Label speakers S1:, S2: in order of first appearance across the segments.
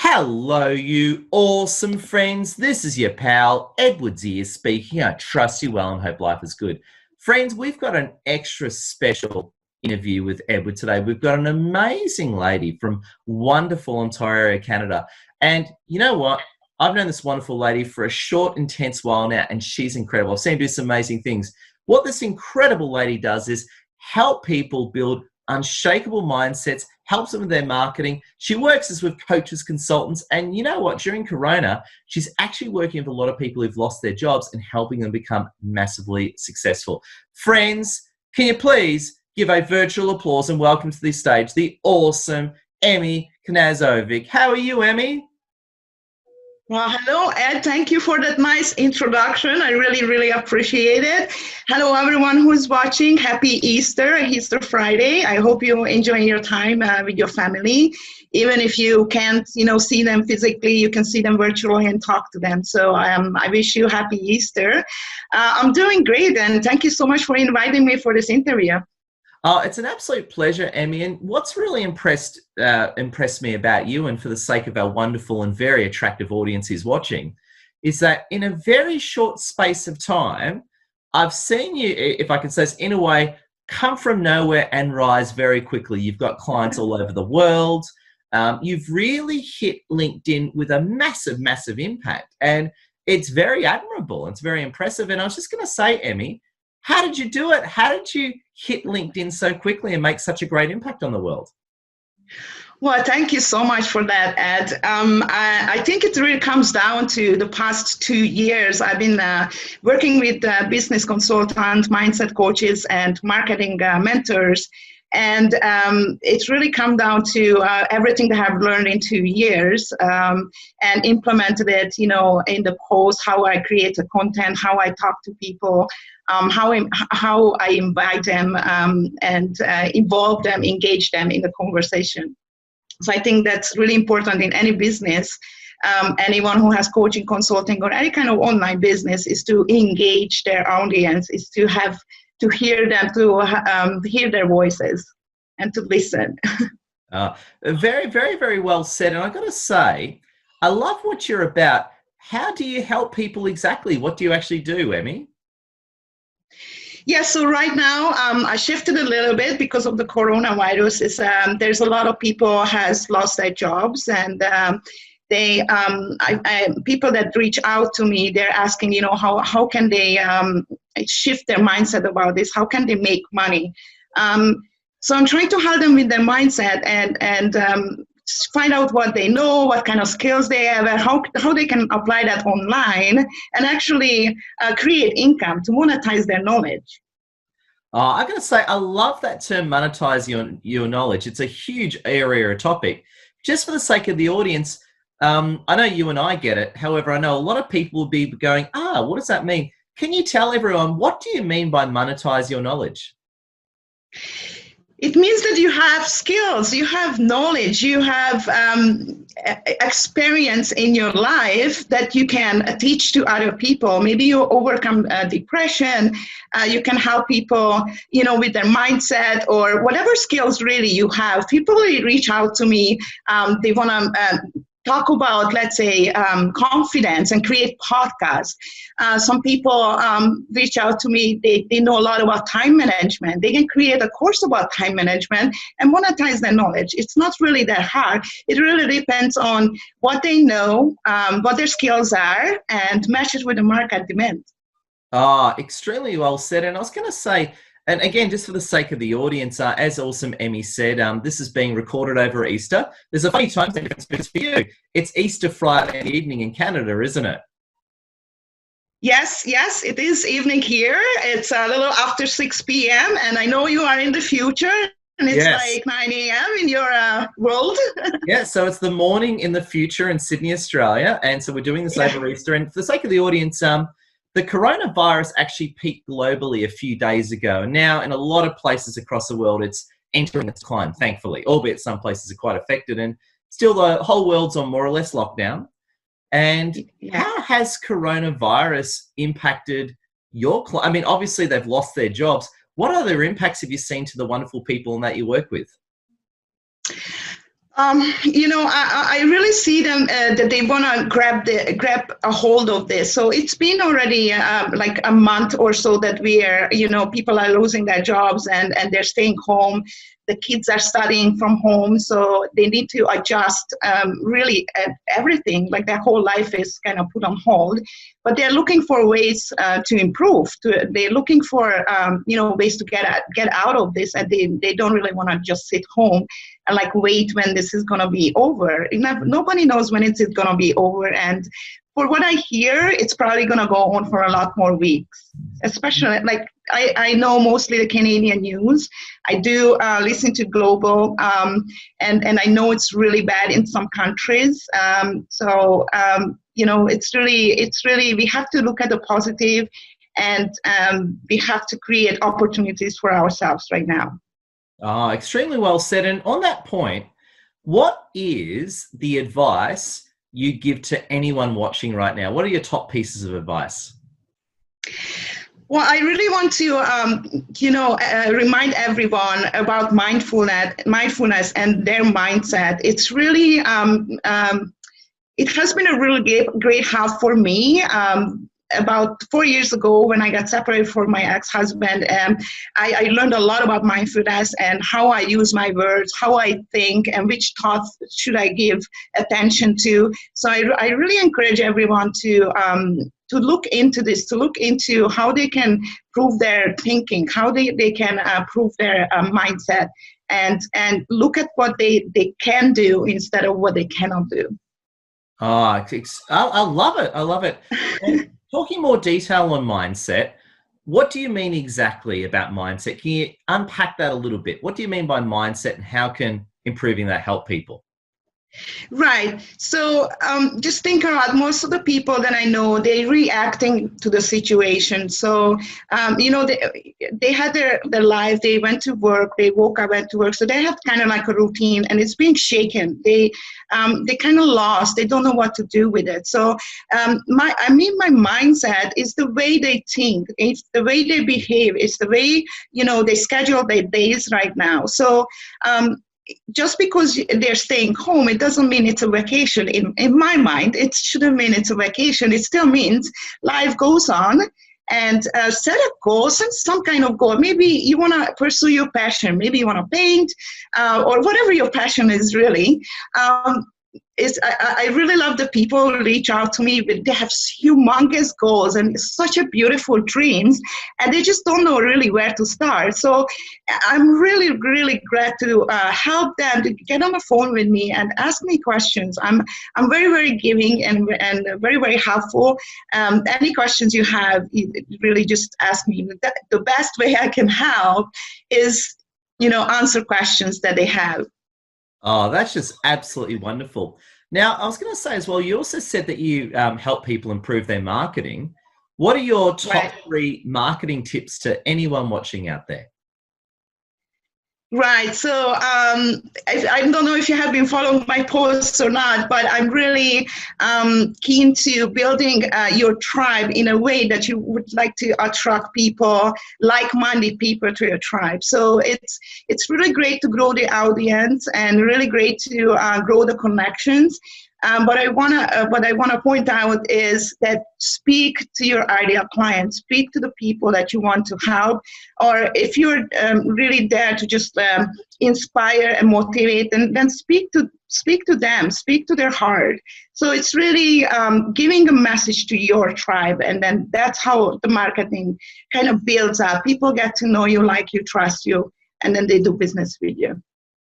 S1: Hello, you awesome friends. This is your pal, Edwards here speaking. I trust you well and hope life is good. Friends, we've got an extra special interview with Edward today. We've got an amazing lady from wonderful Ontario, Canada. And you know what? I've known this wonderful lady for a short, intense while now, and she's incredible. I've seen her do some amazing things. What this incredible lady does is help people build unshakable mindsets, helps them with their marketing. She works as with coaches, consultants, and you know what? During Corona, she's actually working with a lot of people who've lost their jobs and helping them become massively successful. Friends, can you please give a virtual applause and welcome to this stage the awesome Emmy Knazovic. How are you, Emmy?
S2: Well, hello, Ed. Thank you for that nice introduction. I really appreciate it. Hello, everyone who's watching. Happy Easter, Easter Friday. I hope you enjoy your time with your family. Even if you can't, see them physically, you can see them virtually and talk to them. So I wish you happy Easter. I'm doing great, and thank you so much for inviting me for this interview.
S1: It's an absolute pleasure, Emmy. And what's really impressed me about you, and for the sake of our wonderful and very attractive audience who's watching, is that in a very short space of time, I've seen you, if I can say this in a way, come from nowhere and rise very quickly. You've got clients all over the world. You've really hit LinkedIn with a massive impact. And it's very admirable. It's very impressive. And I was just going to say, Emmy, how did you do it? How did you hit LinkedIn so quickly and make such a great impact on the world?
S2: Well, thank you so much for that, Ed. I think it really comes down to the past 2 years. I've been working with business consultants, mindset coaches, and marketing mentors. And it's really come down to everything that I've learned in 2 years and implemented it, in the post, how I create the content, how I talk to people, how I invite them and involve them, engage them in the conversation. So I think that's really important in any business. Anyone who has coaching, consulting, or any kind of online business is to engage their audience, is to hear them, to hear their voices, and to listen.
S1: Very well said. And I got to say, I love what you're about. How do you help people exactly? What do you actually do, Emmy?
S2: Yeah, so right now I shifted a little bit because of the coronavirus. There's a lot of people has lost their jobs, and people that reach out to me, they're asking, how can they shift their mindset about this? How can they make money? So I'm trying to help them with their mindset and find out what they know, what kind of skills they have, and how they can apply that online and actually create income to monetize their knowledge.
S1: I got to say, I love that term, monetize your knowledge. It's a huge area or topic. Just for the sake of the audience, I know you and I get it. However, I know a lot of people will be going, what does that mean? Can you tell everyone, what do you mean by monetize your knowledge?
S2: It means that you have skills, you have knowledge, you have experience in your life that you can teach to other people. Maybe you overcome depression, you can help people, with their mindset or whatever skills really you have. People really reach out to me, they want to talk about, let's say, confidence and create podcasts. Some people reach out to me, they know a lot about time management. They can create a course about time management and monetize their knowledge. It's not really that hard. It really depends on what they know, what their skills are, and match it with the market demand.
S1: Extremely well said. And I was going to say, and again, just for the sake of the audience, as awesome Emmy said, this is being recorded over Easter. There's a funny time difference for you. It's Easter Friday evening in Canada, isn't it?
S2: Yes, it is evening here. It's a little after 6 p.m. and I know you are in the future, and it's like 9 a.m. in your world.
S1: Yeah, so it's the morning in the future in Sydney, Australia, and so we're doing this over Easter. And for the sake of the audience, the coronavirus actually peaked globally a few days ago. And now in a lot of places across the world, it's entering its decline, thankfully, albeit some places are quite affected. And still the whole world's on more or less lockdown. And how has coronavirus impacted your clients? I mean, obviously they've lost their jobs. What other impacts have you seen to the wonderful people that you work with?
S2: I really see them that they want to grab a hold of this. So it's been already like a month or so that people are losing their jobs and they're staying home. The kids are studying from home, so they need to adjust really everything. Like their whole life is kind of put on hold. But they're looking for ways to improve. They're looking for ways to get out of this, and they don't really want to just sit home and like wait when this is going to be over. Nobody knows when it's going to be over, and for what I hear, it's probably going to go on for a lot more weeks. Especially like I know mostly the Canadian news. I do listen to global, and I know it's really bad in some countries. It's really we have to look at the positive, and we have to create opportunities for ourselves right now.
S1: Oh, extremely well said. And on that point, what is the advice you give to anyone watching right now? What are your top pieces of advice?
S2: Well, I really want to, remind everyone about mindfulness and their mindset. It's really, it has been a really great help for me. About 4 years ago, when I got separated from my ex-husband, I learned a lot about mindfulness and how I use my words, how I think, and which thoughts should I give attention to. So I really encourage everyone to look into this, to look into how they can prove their thinking, how they can prove their mindset, and look at what they can do instead of what they cannot do.
S1: Oh, I love it. I love it. And talking more detail on mindset, what do you mean exactly about mindset? Can you unpack that a little bit? What do you mean by mindset, and how can improving that help people?
S2: Right. So just think about most of the people that I know, they're reacting to the situation. So, they had their life, they went to work, they woke up, went to work. So they have kind of like a routine, and it's being shaken. They kind of lost. They don't know what to do with it. So my mindset is the way they think. It's the way they behave. It's the way, they schedule their days right now. So, just because they're staying home, it doesn't mean it's a vacation. In my mind, it shouldn't mean it's a vacation. It still means life goes on, and set a goal, some kind of goal. Maybe you want to pursue your passion. Maybe you want to paint, or whatever your passion is really. I really love the people who reach out to me. They have humongous goals and such a beautiful dreams, and they just don't know really where to start. So I'm really, really glad to help them to get on the phone with me and ask me questions. I'm very, very giving and very, very helpful. Any questions you have, really just ask me. The best way I can help is, answer questions that they have.
S1: Oh, that's just absolutely wonderful. Now, I was going to say as well, you also said that you help people improve their marketing. What are your top three marketing tips to anyone watching out there?
S2: Right. So I don't know if you have been following my posts or not, but I'm really keen to building your tribe in a way that you would like to attract people, like-minded people to your tribe. So it's really great to grow the audience and really great to grow the connections. But what I wanna point out is that speak to your ideal clients, speak to the people that you want to help, or if you're really there to just inspire and motivate, then speak to them, speak to their heart. So it's really giving a message to your tribe, and then that's how the marketing kind of builds up. People get to know you, like you, trust you, and then they do business with you.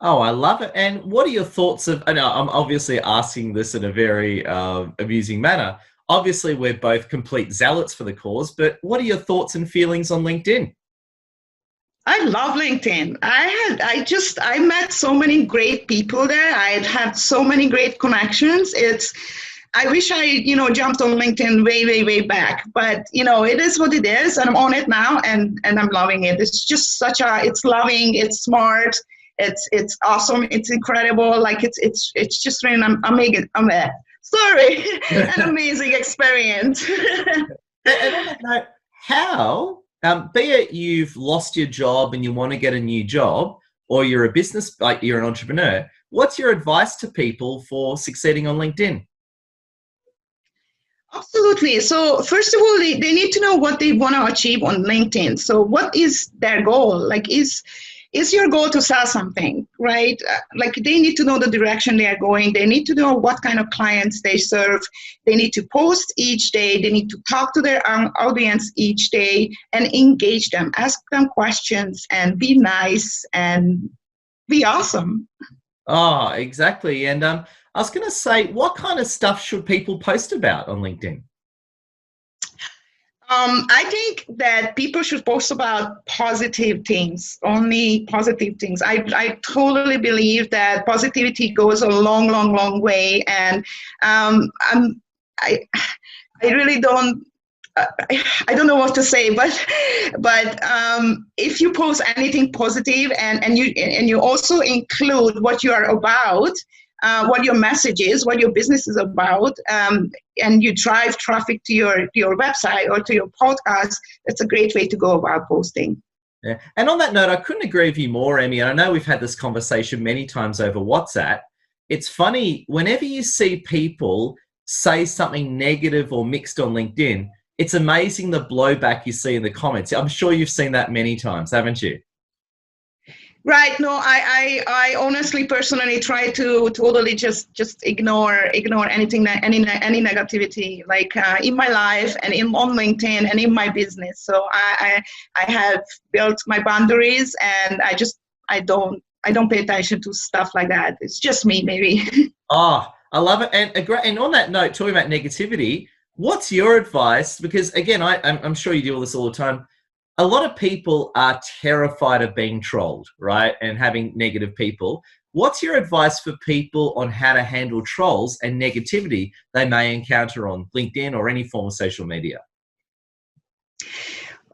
S1: Oh, I love it. And what are your thoughts of, I know I'm obviously asking this in a very amusing manner. Obviously, we're both complete zealots for the cause, but what are your thoughts and feelings on LinkedIn?
S2: I love LinkedIn. I met so many great people there. I had so many great connections. I wish I, jumped on LinkedIn way, way, way back, but it is what it is, and I'm on it now, and I'm loving it. It's just it's loving, it's smart, it's awesome, it's incredible. Like it's just really an amazing experience.
S1: And on that note, how, be it you've lost your job and you want to get a new job, or you're a business, like you're an entrepreneur, what's your advice to people for succeeding on LinkedIn?
S2: Absolutely. So first of all, they need to know what they want to achieve on LinkedIn. So what is their goal? Like, is your goal to sell something, right? Like they need to know the direction they are going. They need to know what kind of clients they serve. They need to post each day. They need to talk to their audience each day and engage them, ask them questions and be nice and be awesome.
S1: Oh, exactly. And I was going to say, what kind of stuff should people post about on LinkedIn?
S2: I think that people should post about positive things, only positive things. I totally believe that positivity goes a long, long, long way. And I, I really don't. I don't know what to say, but if you post anything positive and you also include what you are about, what your message is, what your business is about, and you drive traffic to your website or to your podcast, that's a great way to go about posting.
S1: Yeah. And on that note, I couldn't agree with you more, Emmy. And I know we've had this conversation many times over WhatsApp. It's funny, whenever you see people say something negative or mixed on LinkedIn, it's amazing the blowback you see in the comments. I'm sure you've seen that many times, haven't you?
S2: Right. No, I honestly, personally try to totally just ignore anything, any negativity, like in my life and on LinkedIn and in my business. So I have built my boundaries, and I don't pay attention to stuff like that. It's just me, maybe.
S1: Oh, I love it. And on that note, talking about negativity, what's your advice? Because again, I'm sure you deal with this all the time. A lot of people are terrified of being trolled, right? And having negative people. What's your advice for people on how to handle trolls and negativity they may encounter on LinkedIn or any form of social media?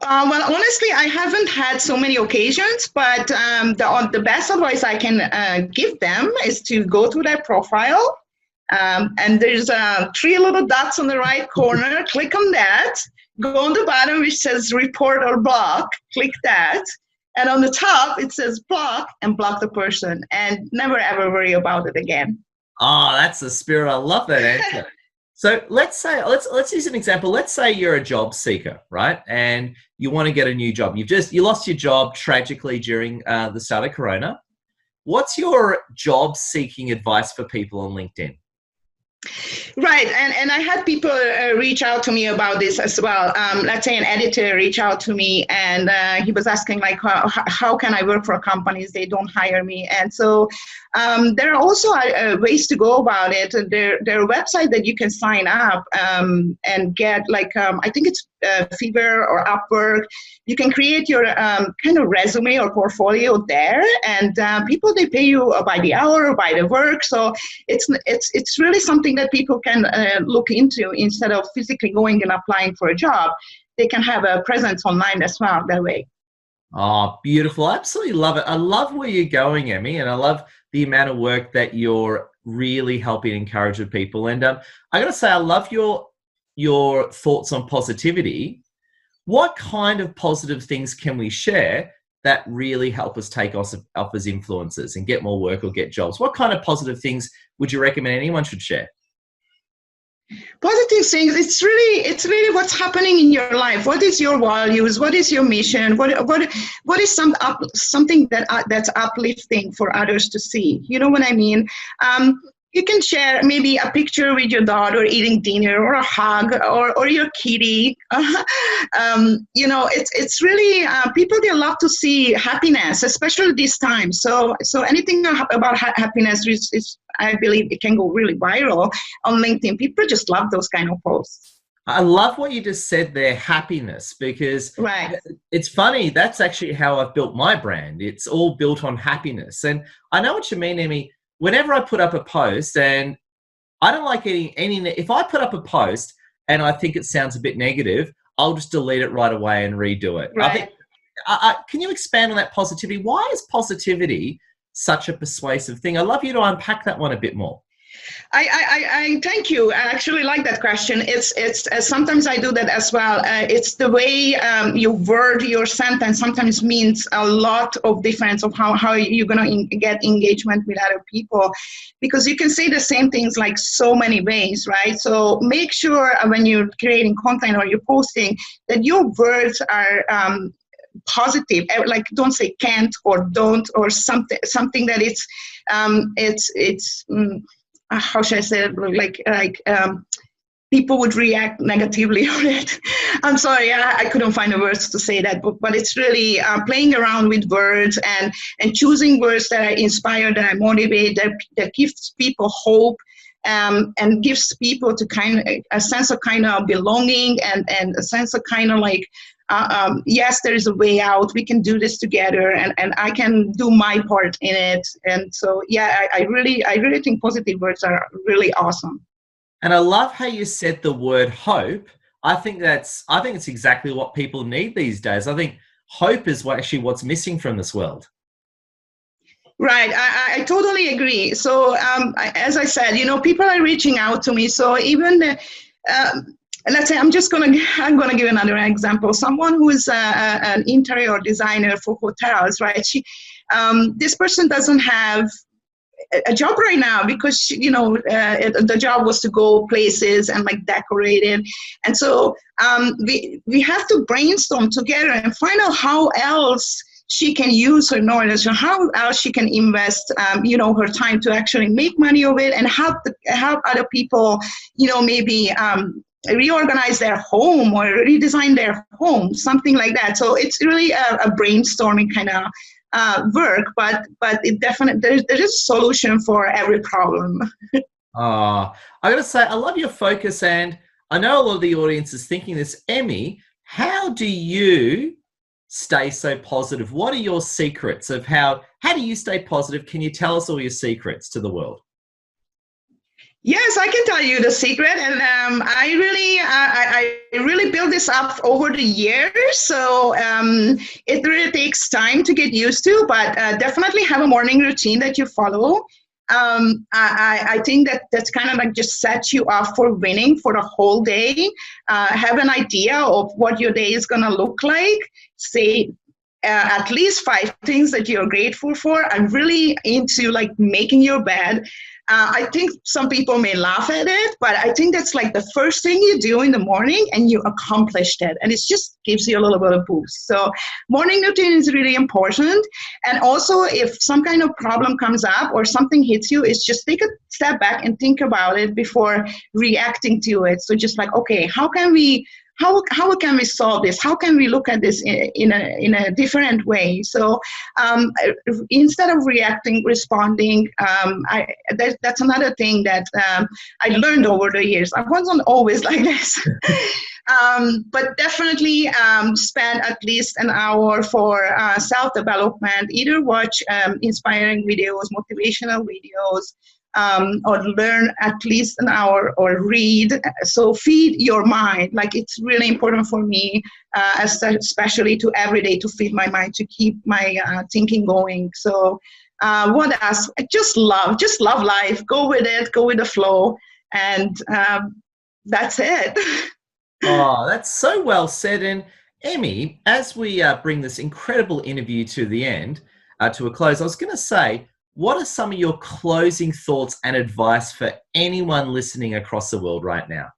S2: Well, honestly, I haven't had so many occasions, but the best advice I can give them is to go to their profile, and there's 3 little dots on the right corner. Click on that. Go on the bottom, which says report or block. Click that. And on the top, it says block, and block the person, and never ever worry about it again.
S1: Oh, that's the spirit. I love that answer. So let's use an example. Let's say you're a job seeker, right? And you want to get a new job. You lost your job tragically during the start of Corona. What's your job seeking advice for people on LinkedIn?
S2: Right, and I had people reach out to me about this as well. Let's say an editor reached out to me, and he was asking, like, how can I work for companies? They don't hire me. And so there are also ways to go about it. There are websites that you can sign up and get, like, I think it's Fiverr or Upwork. You can create your kind of resume or portfolio there, and people, they pay you by the hour or by the work. So it's really something that people can look into instead of physically going and applying for a job. They can have a presence online as well that way.
S1: Oh, beautiful. I absolutely love it. I love where you're going, Emmy, and I love the amount of work that you're really helping encourage with people. And I got to say, I love your thoughts on positivity. What kind of positive things can we share that really help us take us up as influencers and get more work or get jobs? What kind of positive things would you recommend anyone should share?
S2: Positive things, it's really what's happening in your life. What is your values? What is your mission? What is something that's uplifting for others to see? You know what I mean? You can share maybe a picture with your daughter eating dinner, or a hug, or your kitty. It's really people, they love to see happiness, especially this time. So anything about happiness is, I believe, it can go really viral on LinkedIn. People just love those kind of posts.
S1: I love what you just said there, happiness, because
S2: right.
S1: It's funny. That's actually how I've built my brand. It's all built on happiness. And I know what you mean, Emmy. Whenever I put up a post, and I don't like any, if I put up a post and I think it sounds a bit negative, I'll just delete it right away and redo it.
S2: Right.
S1: Can you expand on that positivity? Why is positivity such a persuasive thing? I'd love you to unpack that one a bit more.
S2: I thank you. I actually like that question. It's sometimes I do that as well. It's the way you word your sentence sometimes means a lot of difference of how you're gonna get engagement with other people, because you can say the same things like so many ways, right? So make sure when you're creating content or you're posting that your words are positive. Like don't say can't or don't or something that how should I say it? People would react negatively on it. I'm sorry, I couldn't find the words to say that, but it's really playing around with words and choosing words that are inspired, that are motivate, that gives people hope. And gives people to a sense of kind of belonging and a sense of kind of like, yes, there is a way out. We can do this together, and I can do my part in it. And so, yeah, I really think positive words are really awesome.
S1: And I love how you said the word hope. I think it's exactly what people need these days. I think hope is actually what's missing from this world.
S2: Right, I totally agree. So as I said, people are reaching out to me. So even let's say I'm gonna give another example. Someone who is an interior designer for hotels, right? This person doesn't have a job right now because the job was to go places and like decorate it, and so we have to brainstorm together and find out how else she can use her knowledge and how else she can invest her time to actually make money of it and help other people maybe reorganize their home or redesign their home, something like that. So it's really a brainstorming kind of work, but it definitely there is a solution for every problem.
S1: I gotta say, I love your focus, and I know a lot of the audience is thinking this. Emmy, how do you stay so positive? What are your secrets of how do you stay positive? Can you tell us all your secrets to the world?
S2: Yes, I can tell you the secret, and I really built this up over the years. So it really takes time to get used to, but definitely have a morning routine that you follow. I think that's kind of like just sets you up for winning for the whole day. Have an idea of what your day is gonna look like. Say at least 5 things that you're grateful for. I'm really into like making your bed. I think some people may laugh at it, but I think that's like the first thing you do in the morning and you accomplished it. And it just gives you a little bit of boost. So morning routine is really important. And also if some kind of problem comes up or something hits you, it's just take a step back and think about it before reacting to it. So just like, okay, how can we solve this? How can we look at this in a different way? So instead of reacting, responding, that's another thing that I learned over the years. I wasn't always like this. But definitely spend at least an hour for self-development. Either watch inspiring videos, motivational videos, or learn at least an hour or read. So feed your mind. Like it's really important for me, especially to every day to feed my mind, to keep my thinking going. So what else? Just love life. Go with it, go with the flow. And that's it.
S1: Oh, that's so well said. And Emmy, as we bring this incredible interview to the end, to a close, I was going to say, what are some of your closing thoughts and advice for anyone listening across the world right now?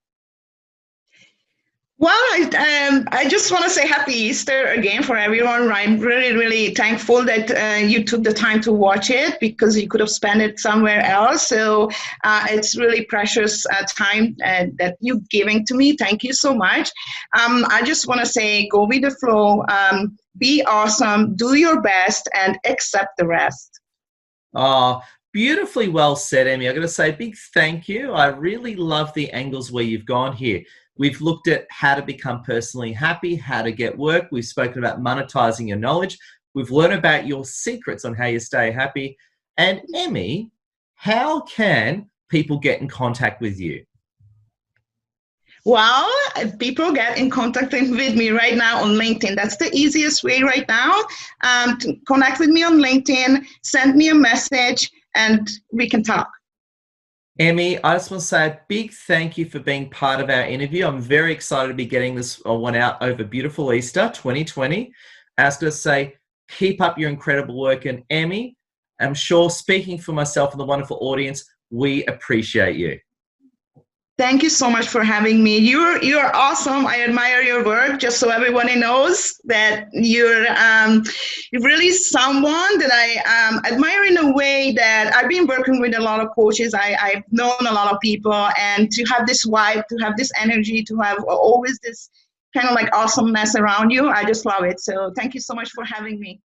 S2: Well, I just want to say happy Easter again for everyone. I'm really, really thankful that you took the time to watch it because you could have spent it somewhere else. So it's really precious time that you're giving to me. Thank you so much. I just want to say go with the flow, be awesome, do your best, and accept the rest.
S1: Oh, beautifully well said, Emmy. I've got to say a big thank you. I really love the angles where you've gone here. We've looked at how to become personally happy, how to get work. We've spoken about monetizing your knowledge. We've learned about your secrets on how you stay happy. And Emmy, how can people get in contact with you?
S2: Well, people get in contact with me right now on LinkedIn. That's the easiest way right now. To connect with me on LinkedIn, send me a message, and we can talk.
S1: Emmy, I just want to say a big thank you for being part of our interview. I'm very excited to be getting this one out over beautiful Easter 2020. I was going to say, keep up your incredible work. And Emmy, I'm sure speaking for myself and the wonderful audience, we appreciate you.
S2: Thank you so much for having me. You're awesome. I admire your work. Just so everybody knows that you're really someone that I admire in a way that I've been working with a lot of coaches. I've known a lot of people, and to have this vibe, to have this energy, to have always this kind of like awesomeness around you, I just love it. So thank you so much for having me.